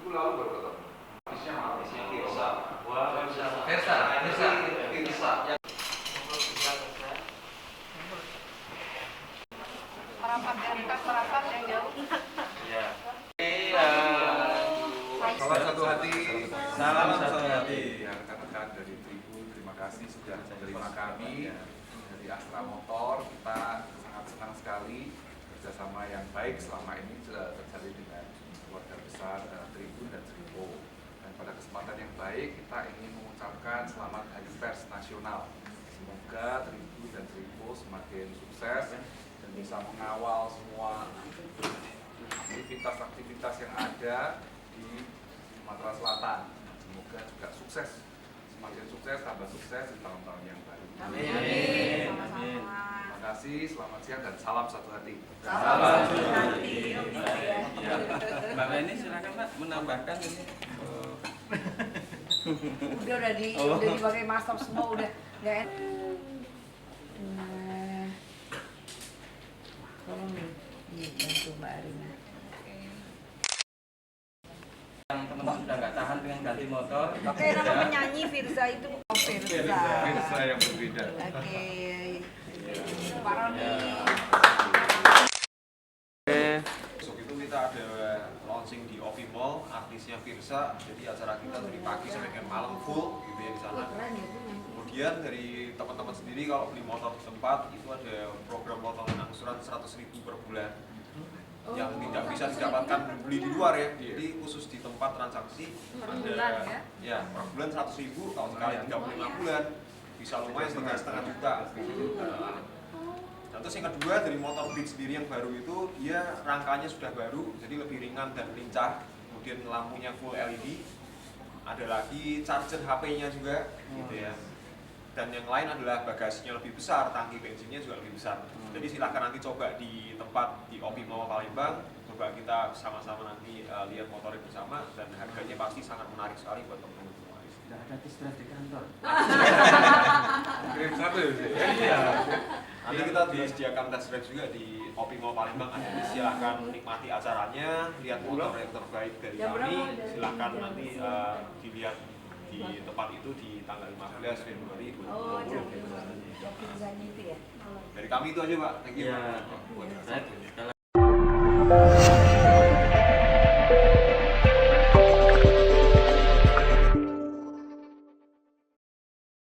minggu lalu baru ketemu. Habisnya mana? Habisnya Firsa. Wah, Firsa. Merapat yang jauh. Iya. Salam satu hati. Salam satu hati. Ya, rekan-rekan dari Tribun, terima kasih sudah menerima kami dari Astra Motor. Kita sangat senang sekali kerjasama yang baik selama ini sudah terjalin dengan keluarga besar Tribun dan Tripo. Dan pada kesempatan yang baik kita ingin mengucapkan selamat Hari Pers Nasional. Semoga Tribun dan Tripo semakin sukses dan bisa mengawal semua aktivitas-aktivitas yang ada di Sumatera Selatan. Semoga juga sukses, semakin sukses, tambah sukses di tahun-tahun yang baru. Amin. Terima kasih, selamat siang dan salam satu hati. Salam satu hati. Ya. Mbak Beni silakan Mbak menambahkan ini. Udah dipakai master semua udah nggak enak. Tolong nih, bantu Mbak Arina. Yang teman-teman sudah nggak tahan dengan ganti motor. Oke, nama penyanyi Firsa itu bukan Firsa. Firsa yang berbeda. Oke, Pak Roni. Besok itu kita ada launching di Ovi Mall, artisnya Firsa. Jadi acara kita dari pagi sampai dengan malam full gitu ya di sana. Kemudian dari teman-teman sendiri kalau beli motor di tempat itu ada program potongan angsuran 100.000 per bulan yang tidak bisa didapatkan beli di luar ya. Jadi khusus di tempat transaksi ada ya per bulan 100.000, kalau sekali 35 bulan bisa lumayan 3,5 juta. Nah, terus yang kedua dari motor Beat sendiri yang baru itu dia rangkanya sudah baru, jadi lebih ringan dan lincah. Kemudian lampunya full LED, ada lagi charger HP-nya juga, gitu ya. Dan yang lain adalah bagasinya lebih besar, tangki bensinnya juga lebih besar. Jadi silahkan nanti coba di tempat di Opi Mall Palembang, coba kita sama-sama nanti lihat motornya bersama dan harganya pasti sangat menarik sekali buat teman-teman semua. Tidak ada test drive di kantor. Kirim satu ya? Iya. Nanti kita disediakan test drive juga di Opi Mall Palembang. Jadi silahkan nikmati acaranya, lihat motor yang terbaik dari kami. Silahkan nanti dilihat di tempat itu di tanggal 15 Februari 2020. Oh, Firsa itu ya. Dari kami itu aja Pak, thank you Iya. Pak. Baik.